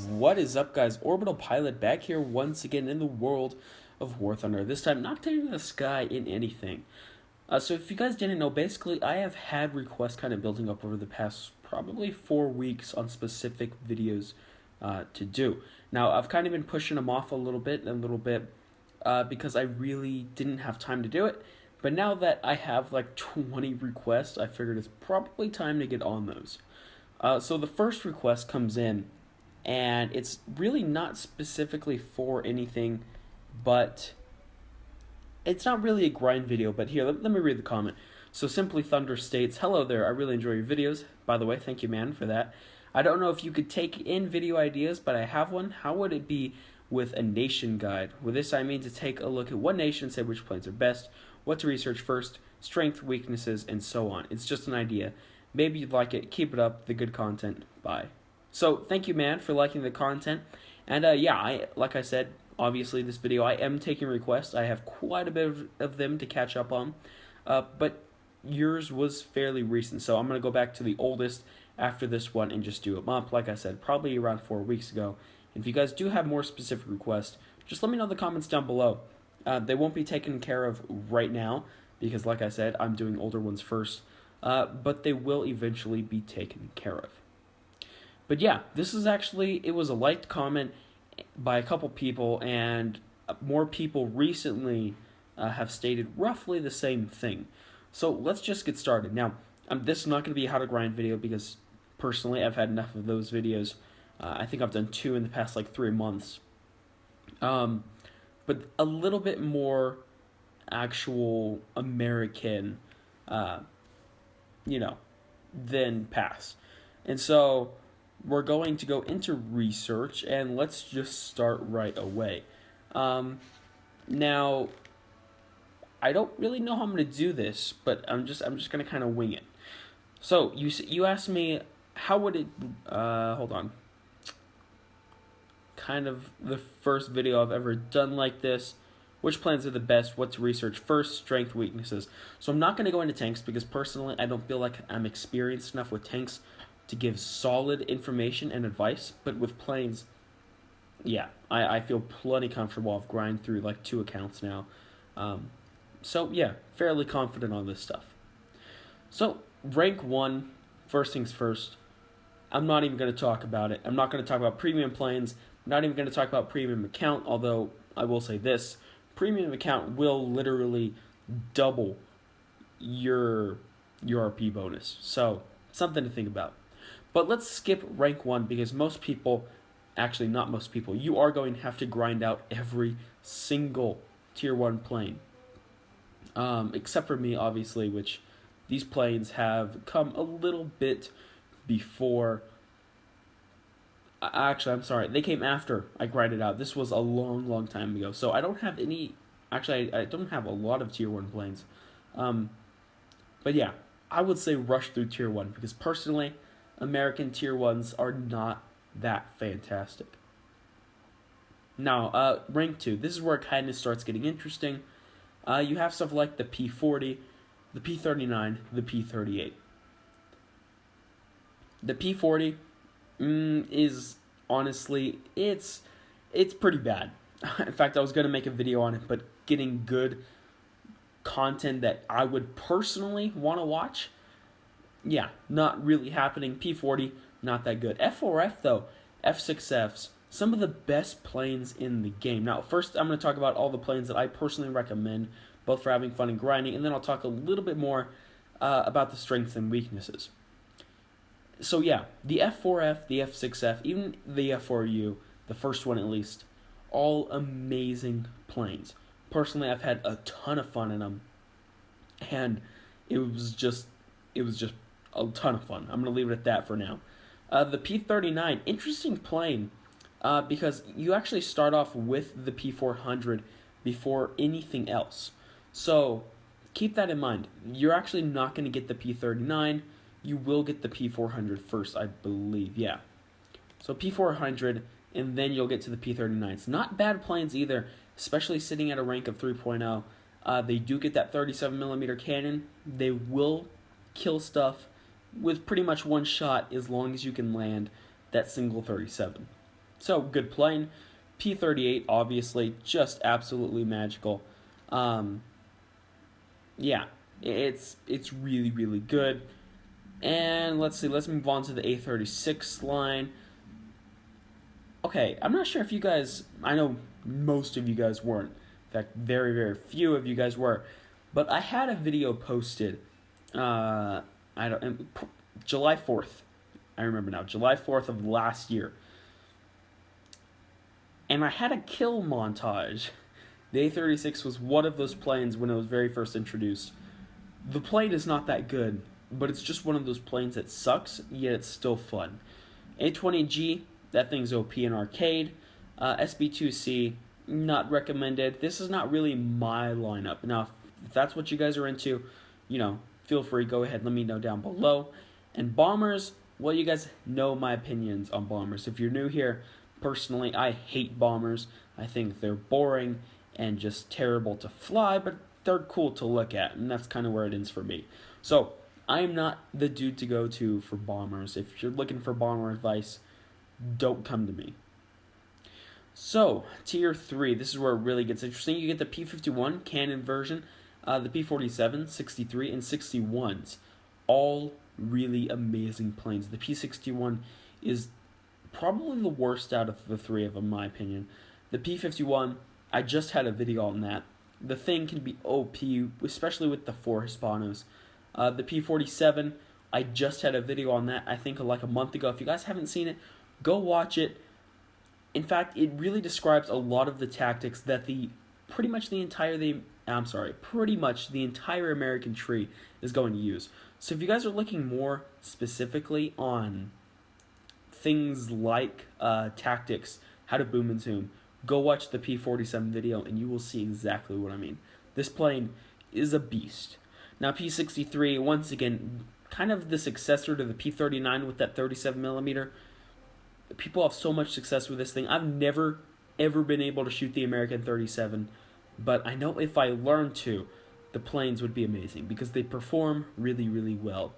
What is up, guys? Orbital-Pilot back here once again in the world of Warthunder. This time, not taking the sky in anything. So if you guys didn't know, basically, I have had requests kind of building up over the past probably 4 weeks on specific videos to do. Now, I've kind of been pushing them off a little bit, because I really didn't have time to do it. But now that I have like 20 requests, I figured it's probably time to get on those. So the first request comes in, and it's really not specifically for anything, but it's not really a grind video. But here, let me read the comment. So Simply Thunder states, "Hello there, I really enjoy your videos." By the way, thank you, man, for that. "I don't know if you could take in video ideas, but I have one. How would it be with a nation guide? With this, I mean to take a look at one nation and say which planes are best, what to research first, strength, weaknesses, and so on. It's just an idea. Maybe you'd like it. Keep it up. The good content. Bye." So thank you, man, for liking the content. And yeah, like I said, obviously this video, I am taking requests. I have quite a bit of them to catch up on. But yours was fairly recent, so I'm going to go back to the oldest after this one and just do them up. Like I said, probably around 4 weeks ago. And if you guys do have more specific requests, just let me know in the comments down below. They won't be taken care of right now because, like I said, I'm doing older ones first. But they will eventually be taken care of. But yeah, this is actually, it was a liked comment by a couple people, and more people recently have stated roughly the same thing. So let's just get started. Now, this is not going to be a how to grind video because personally I've had enough of those videos. I think I've done 2 in the past like 3 months. But a little bit more actual American, than past. And so we're going to go into research, and let's just start right away. Now, I don't really know how I'm going to do this, but I'm just going to kind of wing it. So you asked me, how would it, hold on. Kind of the first video I've ever done like this. Which planes are the best? What to research first? Strength, weaknesses. So I'm not going to go into tanks because personally I don't feel like I'm experienced enough with tanks to give solid information and advice. But with planes, yeah, I feel plenty comfortable. I've grinded through like 2 accounts now. So yeah, fairly confident on this stuff. So rank 1, first things first. I'm not even going to talk about it. I'm not going to talk about premium planes. I'm not even going to talk about premium account, although I will say this. Premium account will literally double your RP bonus. So, something to think about. But let's skip rank 1 because most people, actually not most people, you are going to have to grind out every single tier 1 plane. Except for me, obviously, which these planes have come a little bit before. Actually, I'm sorry. They came after I grinded out. This was a long, long time ago. So I don't have any. Actually, I don't have a lot of tier 1 planes. But yeah, I would say rush through tier 1 because personally, American tier 1s are not that fantastic. Now, rank 2. This is where it kind of starts getting interesting. You have stuff like the P40, the P39, the P38. The P40 is honestly, it's pretty bad. In fact, I was going to make a video on it, but getting good content that I would personally want to watch, yeah, not really happening. P40, not that good. F4F, though, F6Fs, some of the best planes in the game. Now, first, I'm going to talk about all the planes that I personally recommend, both for having fun and grinding, and then I'll talk a little bit more about the strengths and weaknesses. So yeah, the F4F, the F6F, even the F4U, the first one at least, all amazing planes. Personally, I've had a ton of fun in them, and it was just a ton of fun. I'm going to leave it at that for now. The P39, interesting plane, because you actually start off with the P400 before anything else. So keep that in mind. You're actually not going to get the P39. You will get the P400 first, I believe. Yeah. So P400, and then you'll get to the P39s. Not bad planes either, especially sitting at a rank of 3.0. They do get that 37mm cannon. They will kill stuff with pretty much one shot as long as you can land that single 37. So, good plane. P-38, obviously, just absolutely magical. Yeah, it's really, really good. And let's see, let's move on to the A-36 line. Okay, I'm not sure if you guys, I know most of you guys weren't. In fact, very, very few of you guys were. But I had a video posted, July 4th. I remember now, July 4th of last year. And I had a kill montage. The A-36 was one of those planes when it was very first introduced. The plane is not that good, but it's just one of those planes that sucks, yet it's still fun. A-20G, that thing's OP in arcade. SB2C, not recommended. This is not really my lineup. Now, if that's what you guys are into, feel free, go ahead, let me know down below. And bombers, well, you guys know my opinions on bombers. If you're new here, personally, I hate bombers. I think they're boring and just terrible to fly, but they're cool to look at, and that's kind of where it ends for me. So, I am not the dude to go to for bombers. If you're looking for bomber advice, don't come to me. So, Tier 3, this is where it really gets interesting. You get the P-51 cannon version, the P-47, 63, and 61s. All really amazing planes. The P-61 is probably the worst out of the three of them, in my opinion. The P-51, I just had a video on that. The thing can be OP, especially with the 4 Hispanos. The P-47, I just had a video on that, I think like a month ago. If you guys haven't seen it, go watch it. In fact, it really describes a lot of the tactics that pretty much the entire American tree is going to use. So if you guys are looking more specifically on things like tactics, how to boom and zoom, go watch the P-47 video and you will see exactly what I mean. This plane is a beast. Now P-63, once again, kind of the successor to the P-39 with that 37mm. People have so much success with this thing. I've never, ever been able to shoot the American 37, but I know if I learned to, the planes would be amazing because they perform really, really well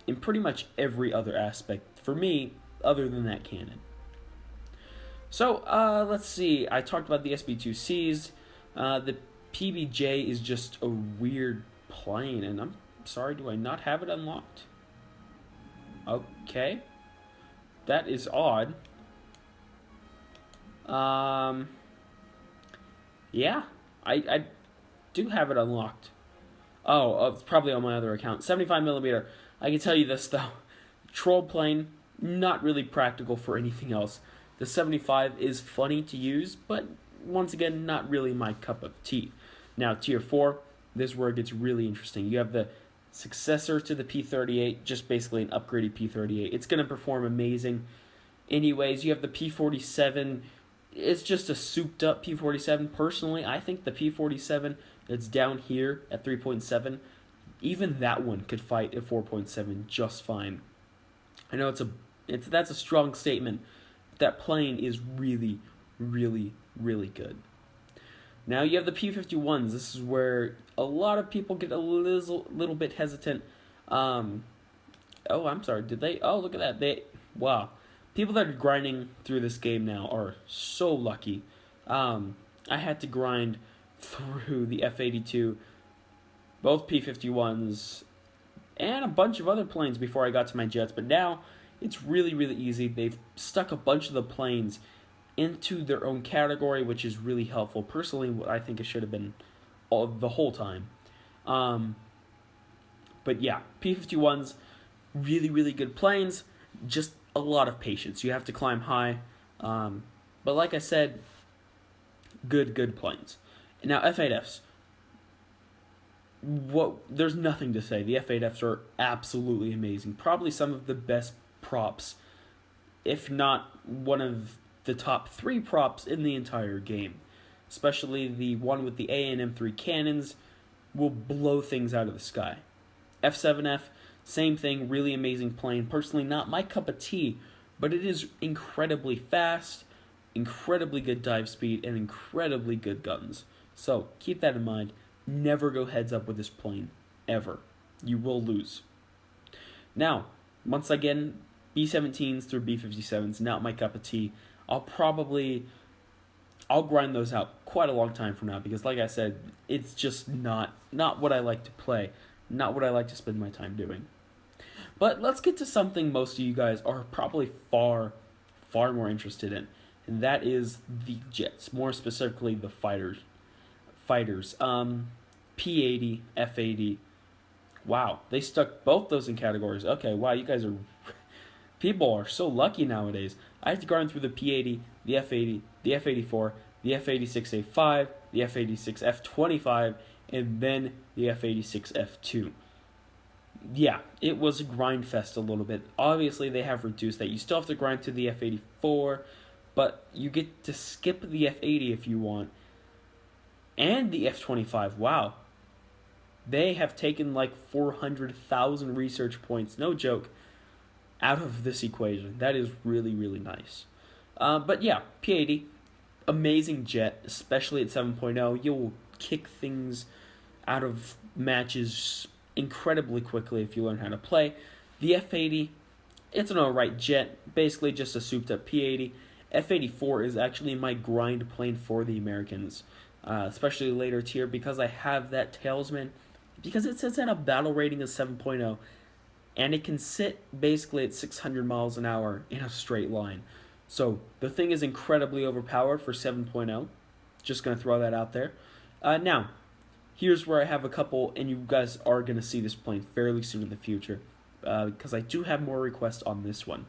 in pretty much every other aspect for me other than that cannon. So, let's see. I talked about the SB2Cs. The PBJ is just a weird plane, and I'm sorry, do I not have it unlocked? Okay. That is odd. Yeah, I do have it unlocked. Oh, it's probably on my other account. 75mm. I can tell you this, though. Troll plane, not really practical for anything else. The 75 is funny to use, but once again, not really my cup of tea. Now, Tier 4, this is where it gets really interesting. You have the successor to the P-38, just basically an upgraded P-38. It's going to perform amazing. Anyways, you have the P-47. It's just a souped-up P-47. Personally, I think the P-47 that's down here at 3.7, even that one could fight at 4.7 just fine. I know that's a strong statement, but that plane is really, really, really good. Now you have the P-51s. This is where a lot of people get a little bit hesitant. Oh, I'm sorry. Did they? Oh, look at that. Wow. People that are grinding through this game now are so lucky. I had to grind through the F-82, both P-51s, and a bunch of other planes before I got to my jets. But now it's really, really easy. They've stuck a bunch of the planes into their own category, which is really helpful. Personally, what I think it should have been the whole time. But yeah, P-51s, really, really good planes, just a lot of patience. You have to climb high. But like I said, good planes. Now, F-8Fs. There's nothing to say. The F-8Fs are absolutely amazing. Probably some of the best props, if not one of the top 3 props in the entire game. Especially the one with the A and M3 cannons will blow things out of the sky. F-7F, same thing, really amazing plane. Personally, not my cup of tea, but it is incredibly fast, incredibly good dive speed, and incredibly good guns. So, keep that in mind. Never go heads up with this plane, ever. You will lose. Now, once again, B-17s through B-57s, not my cup of tea. I'll grind those out quite a long time from now because, like I said, it's just not what I like to play, not what I like to spend my time doing. But let's get to something most of you guys are probably far more interested in, and that is the jets, more specifically the fighters. P-80, F-80. Wow, they stuck both those in categories. Okay, wow, you guys are... People are so lucky nowadays. I have to grind through the P-80, the F-80, the F-84, the F-86A5, the F-86F25, and then the F-86F2. Yeah, it was a grind fest a little bit. Obviously, they have reduced that. You still have to grind to the F-84, but you get to skip the F-80 if you want. And the F-25, wow. They have taken like 400,000 research points, no joke, out of this equation. That is really, really nice. But yeah, P-80, amazing jet, especially at 7.0. You'll kick things out of matches incredibly quickly if you learn how to play. The F-80, it's an alright jet, basically just a souped up P-80. F-84 is actually my grind plane for the Americans, especially later tier, because I have that Tailsman, because it sits at a battle rating of 7.0, and it can sit basically at 600 miles an hour in a straight line. So the thing is incredibly overpowered for 7.0. Just going to throw that out there. Now, here's where I have a couple, and you guys are going to see this plane fairly soon in the future, because I do have more requests on this one.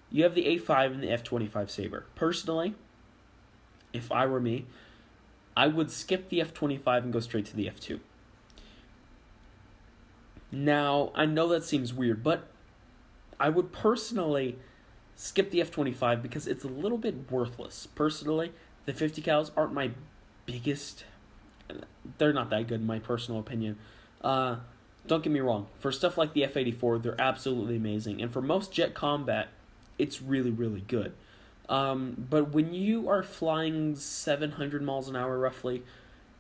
You have the A5 and the F-25 Sabre. Personally, if I were me, I would skip the F-25 and go straight to the F-2. Now, I know that seems weird, but I would personally skip the F-25 because it's a little bit worthless. Personally, the 50 cals aren't my biggest... They're not that good in my personal opinion. Don't get me wrong. For stuff like the F-84, they're absolutely amazing. And for most jet combat, it's really, really good. But when you are flying 700 miles an hour roughly,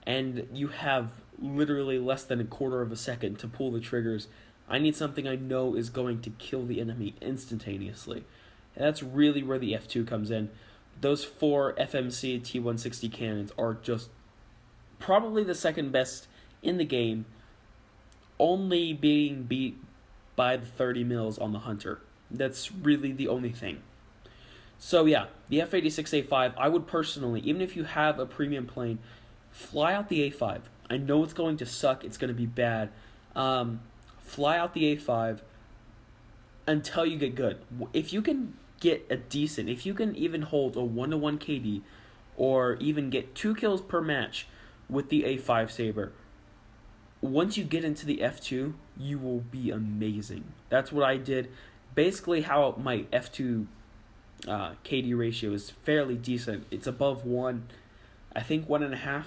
and you have literally less than a quarter of a second to pull the triggers, I need something I know is going to kill the enemy instantaneously. And that's really where the F2 comes in. Those 4 FMC T-160 cannons are just probably the second best in the game, only being beat by the 30 mils on the Hunter. That's really the only thing. So yeah, the F-86A5, I would personally, even if you have a premium plane, fly out the A5. I know it's going to suck, it's going to be bad. Fly out the A5 until you get good. If you can get a decent, if you can even hold a 1-to-1 KD, or even get 2 kills per match with the A5 Sabre, once you get into the F2, you will be amazing. That's what I did. Basically how my F2 KD ratio is fairly decent. It's above 1, I think 1.5,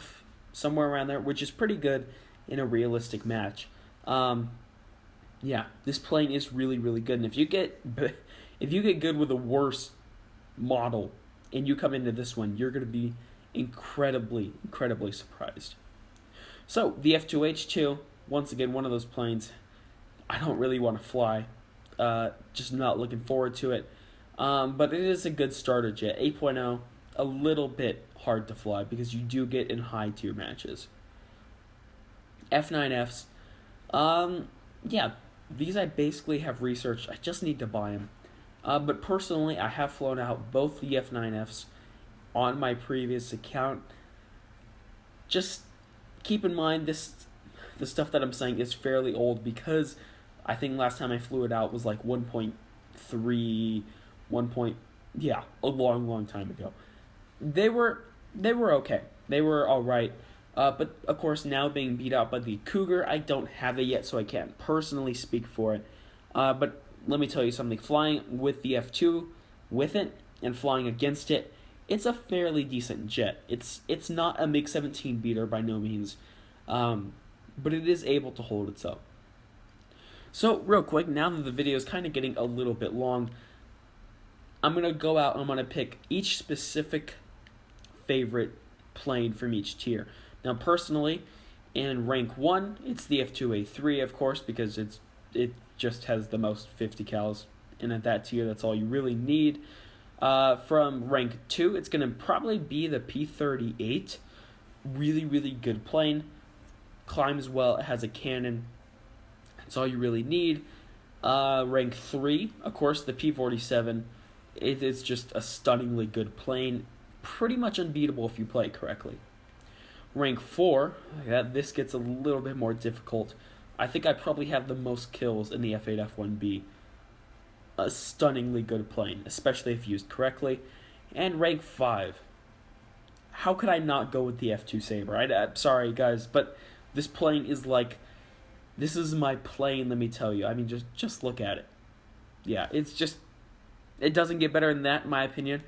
somewhere around there, which is pretty good in a realistic match. Yeah, this plane is really, really good. And if you get good with a worse model and you come into this one, you're going to be incredibly, incredibly surprised. So, the F2H2, once again, one of those planes I don't really want to fly. Just not looking forward to it. But it is a good starter jet. 8.0, a little bit hard to fly because you do get in high tier matches. F9Fs, yeah, these I basically have researched. I just need to buy them. But personally, I have flown out both the F9Fs on my previous account. Just keep in mind the stuff that I'm saying is fairly old because I think last time I flew it out was like 1.3, yeah, a long, long time ago. They were okay. They were all right. But of course, now being beat out by the Cougar, I don't have it yet, so I can't personally speak for it. But let me tell you something. Flying with the F2, with it, and flying against it, it's a fairly decent jet. It's not a MiG-17 beater by no means, but it is able to hold itself. So, real quick, now that the video is kind of getting a little bit long, I'm going to go out and I'm going to pick each specific favorite plane from each tier. Now, personally, in rank 1, it's the F2A3, of course, because just has the most 50 cals, and at that tier, that's all you really need. From rank 2, it's going to probably be the P-38. Really, really good plane. Climbs well, it has a cannon. That's all you really need. Rank 3, of course, the P-47. It is just a stunningly good plane. Pretty much unbeatable if you play it correctly. Rank 4, this gets a little bit more difficult. I think I probably have the most kills in the F8F1B. A stunningly good plane, especially if used correctly. And rank 5. How could I not go with the F2 Sabre? I'm sorry, guys, but this plane is like... This is my plane, let me tell you. I mean, just look at it. Yeah, it's just... It doesn't get better than that, in my opinion.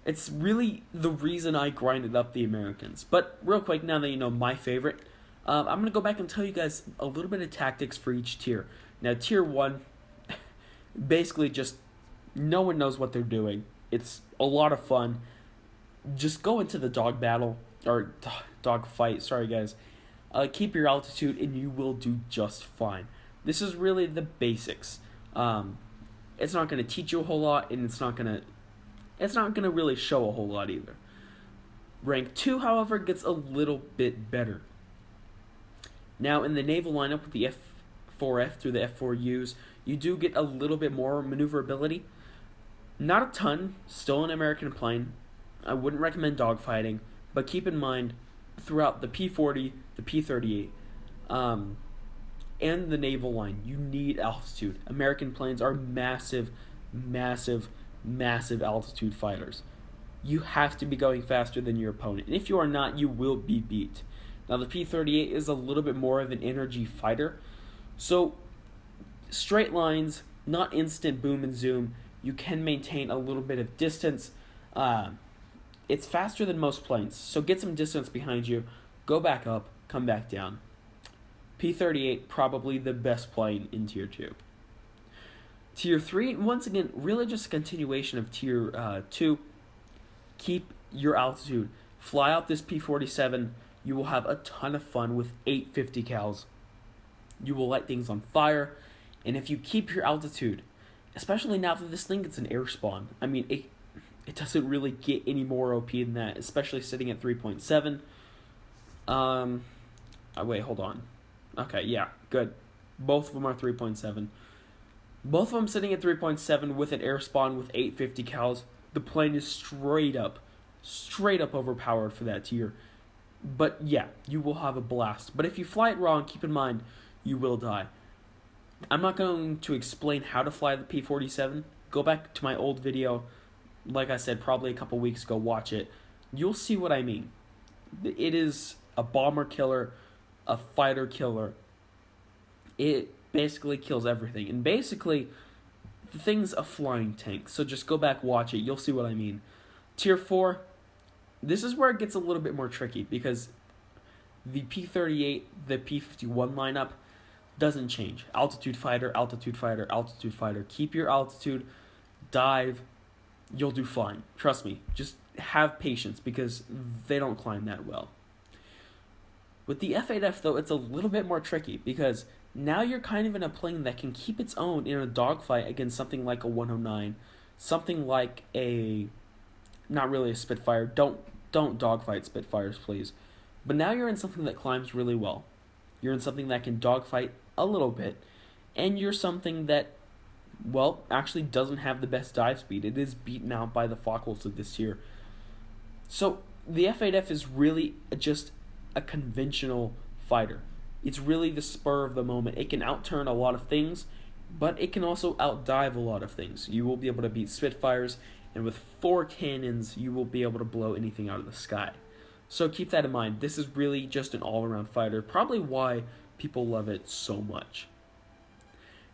It's really the reason I grinded up the Americans. But real quick, now that you know my favorite, I'm going to go back and tell you guys a little bit of tactics for each tier. Now, tier 1, basically just no one knows what they're doing. It's a lot of fun. Just go into the dog battle, or dog fight, sorry guys. Keep your altitude and you will do just fine. This is really the basics. It's not going to teach you a whole lot, and it's not going to really show a whole lot either. Rank 2, however, gets a little bit better. Now, in the naval lineup with the F4F through the F4Us, you do get a little bit more maneuverability. Not a ton, still an American plane. I wouldn't recommend dogfighting, but keep in mind, throughout the P-40, the P-38, and the naval line, you need altitude. American planes are massive, massive, massive altitude fighters. You have to be going faster than your opponent, and if you are not, you will be beat. Now, the P-38 is a little bit more of an energy fighter, so straight lines, not instant boom and zoom. You can maintain a little bit of distance. It's faster than most planes, so get some distance behind you, go back up, come back down. P-38, probably the best plane in Tier 2. Tier 3, once again, really just a continuation of Tier 2. Keep your altitude. Fly out this P-47. You will have a ton of fun with 850 cals. You will light things on fire, and if you keep your altitude, especially now that this thing gets an air spawn, I mean, it doesn't really get any more OP than that, especially sitting at 3.7. Wait, hold on. Okay, yeah, good. Both of them are 3.7. Both of them sitting at 3.7 with an air spawn with 850 cals. The plane is straight up overpowered for that tier. But yeah, you will have a blast. But if you fly it wrong, keep in mind, you will die. I'm not going to explain how to fly the P-47. Go back to my old video. Like I said, probably a couple weeks ago, watch it. You'll see what I mean. It is a bomber killer, a fighter killer. It basically kills everything. And basically, the thing's a flying tank. So just go back, watch it. You'll see what I mean. Tier 4, this is where it gets a little bit more tricky, because the P-38, the P-51 lineup doesn't change. Altitude fighter, altitude fighter, altitude fighter. Keep your altitude, dive, you'll do fine. Trust me. Just have patience, because they don't climb that well. With the F8F, though, it's a little bit more tricky, because now you're kind of in a plane that can keep its own in a dogfight against something like a 109, something like a, not really a Spitfire. Don't dogfight Spitfires, please. But now you're in something that climbs really well. You're in something that can dogfight a little bit, and you're something that, well, actually doesn't have the best dive speed. It is beaten out by the Fokkels of this tier. So the F8F is really just a conventional fighter. It's really the spur of the moment. It can outturn a lot of things, but it can also outdive a lot of things. You will be able to beat Spitfires, and with 4 cannons, you will be able to blow anything out of the sky. So keep that in mind. This is really just an all-around fighter, probably why people love it so much.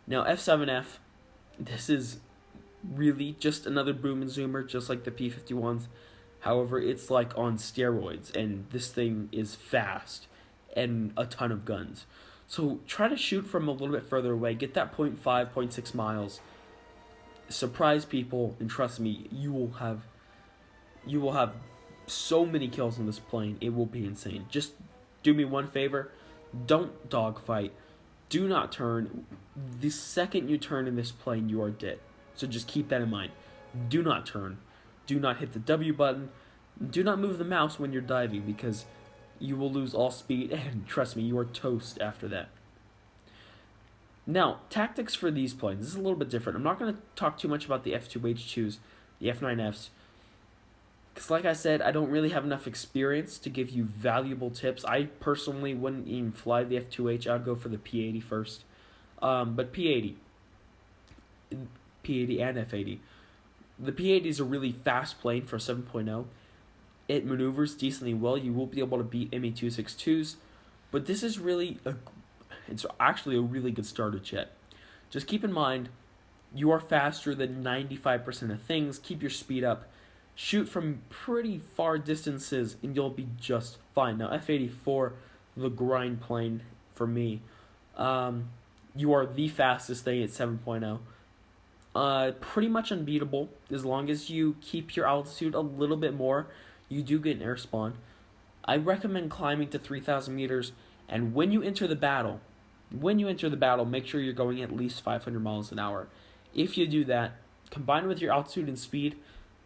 Now, F7F, this is really just another boom and zoomer, just like the P-51s. However, it's like on steroids, and this thing is fast and a ton of guns. So try to shoot from a little bit further away. Get that 0.5, 0.6 miles. Surprise people, and trust me, you will have so many kills on this plane. It will be insane. Just do me one favor. Don't dogfight. Do not turn. The second you turn in this plane, you are dead. So just keep that in mind. Do not turn. Do not hit the W button. Do not move the mouse when you're diving because you will lose all speed, and trust me, you are toast after that. Now, tactics for these planes. This is a little bit different. I'm not going to talk too much about the F2H2s, the F9Fs, because like I said, I don't really have enough experience to give you valuable tips. I personally wouldn't even fly the F2H. I'd go for the P80 first. But P80 and F80. The P80 is a really fast plane for 7.0. It maneuvers decently well. You will be able to beat ME-262s, but this is it's actually a really good starter jet. Just keep in mind, you are faster than 95% of things. Keep your speed up. Shoot from pretty far distances, and you'll be just fine. Now, F-84, the grind plane for me, you are the fastest thing at 7.0. Pretty much unbeatable. As long as you keep your altitude a little bit more, you do get an air spawn. I recommend climbing to 3,000 meters, and when you enter the battle, make sure you're going at least 500 miles an hour. If you do that, combined with your altitude and speed,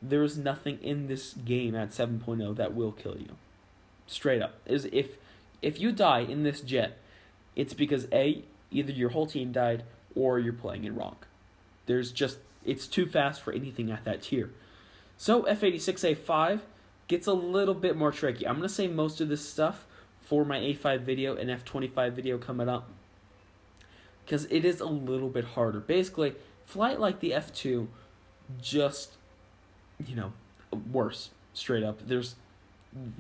there is nothing in this game at 7.0 that will kill you. Straight up. If you die in this jet, it's because A, either your whole team died or you're playing it wrong. It's too fast for anything at that tier. So F86A5 gets a little bit more tricky. I'm going to say most of this stuff for my A5 video and F25 video coming up, because it is a little bit harder. Basically, fly it like the F2, just, worse, straight up. The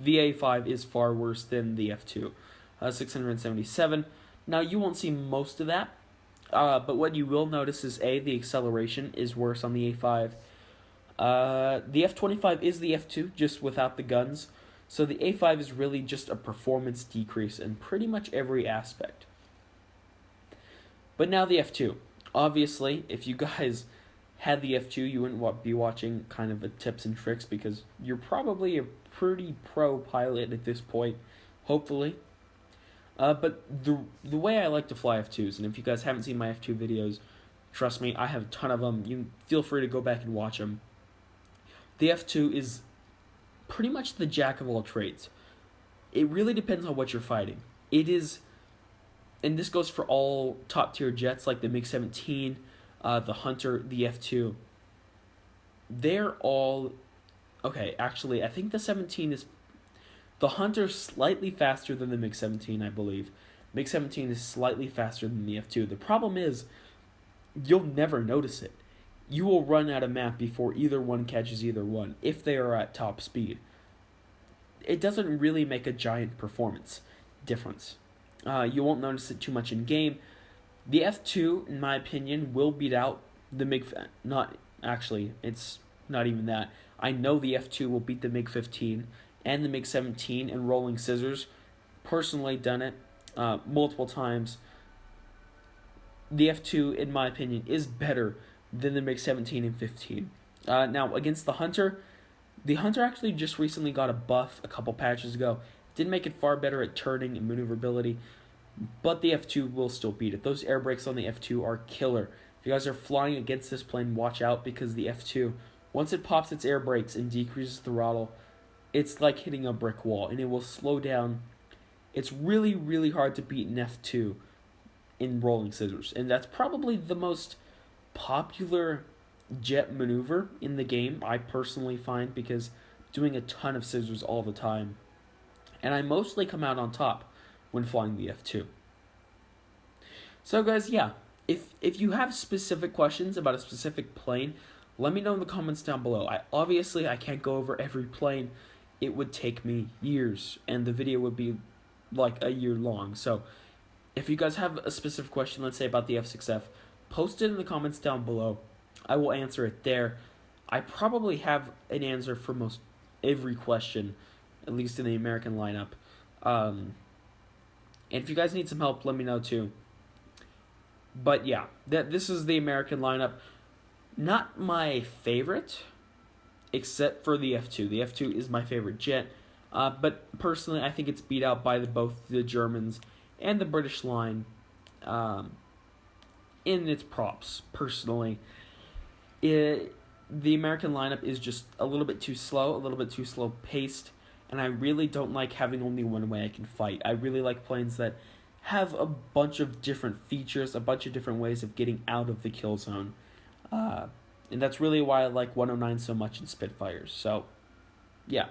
A5 is far worse than the F2. 677. Now, you won't see most of that, but what you will notice is, A, the acceleration is worse on the A5. The F25 is the F2, just without the guns. So the A5 is really just a performance decrease in pretty much every aspect. But now the F2. Obviously, if you guys had the F2, you wouldn't be watching kind of a tips and tricks because you're probably a pretty pro pilot at this point, hopefully. But the way I like to fly F2s, and if you guys haven't seen my F2 videos, trust me, I have a ton of them. You feel free to go back and watch them. The F2 is pretty much the jack of all trades. It really depends on what you're fighting. It is, and this goes for all top tier jets like the MiG-17, the Hunter, the F2. They're all, okay, actually, I think the 17 is, the Hunter's slightly faster than the MiG-17, I believe. MiG-17 is slightly faster than the F2. The problem is, you'll never notice it. You will run out of map before either one catches either one, if they are at top speed. It doesn't really make a giant performance difference. You won't notice it too much in game. The F2, in my opinion, will beat out the MiG. Not actually, it's not even that. I know the F2 will beat the MiG-15 and the MiG-17 in rolling scissors. Personally done it multiple times. The F2, in my opinion, is better than the MiG-17 and 15. Now, against the Hunter actually just recently got a buff a couple patches ago. Did make it far better at turning and maneuverability, but the F2 will still beat it. Those air brakes on the F2 are killer. If you guys are flying against this plane, watch out, because the F2, once it pops its air brakes and decreases the throttle, it's like hitting a brick wall, and it will slow down. It's really, really hard to beat an F2 in rolling scissors, and that's probably the most popular jet maneuver in the game, I personally find, because I'm doing a ton of scissors all the time, and I mostly come out on top when flying the F2. So guys, yeah, if you have specific questions about a specific plane, let me know in the comments down below. I can't go over every plane. It would take me years, and the video would be like a year long. So if you guys have a specific question, let's say about the F6F, post it in the comments down below. I will answer it there. I probably have an answer for most every question, at least in the American lineup. And if you guys need some help, let me know too. But yeah, this is the American lineup. Not my favorite, except for the F2. The F2 is my favorite jet. But personally, I think it's beat out by both the Germans and the British line. in its props, personally. The American lineup is just a little bit too slow, a little bit too slow paced, and I really don't like having only one way I can fight. I really like planes that have a bunch of different features, a bunch of different ways of getting out of the kill zone. And that's really why I like 109 so much in Spitfires. So, yeah.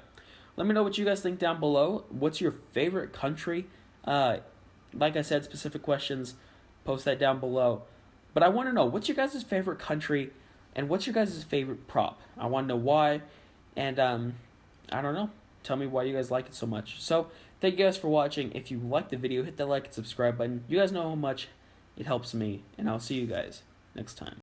Let me know what you guys think down below. What's your favorite country? Like I said, specific questions, post that down below. But I want to know, what's your guys' favorite country, and what's your guys' favorite prop? I want to know why, and I don't know. Tell me why you guys like it so much. So, thank you guys for watching. If you liked the video, hit that like and subscribe button. You guys know how much it helps me, and I'll see you guys next time.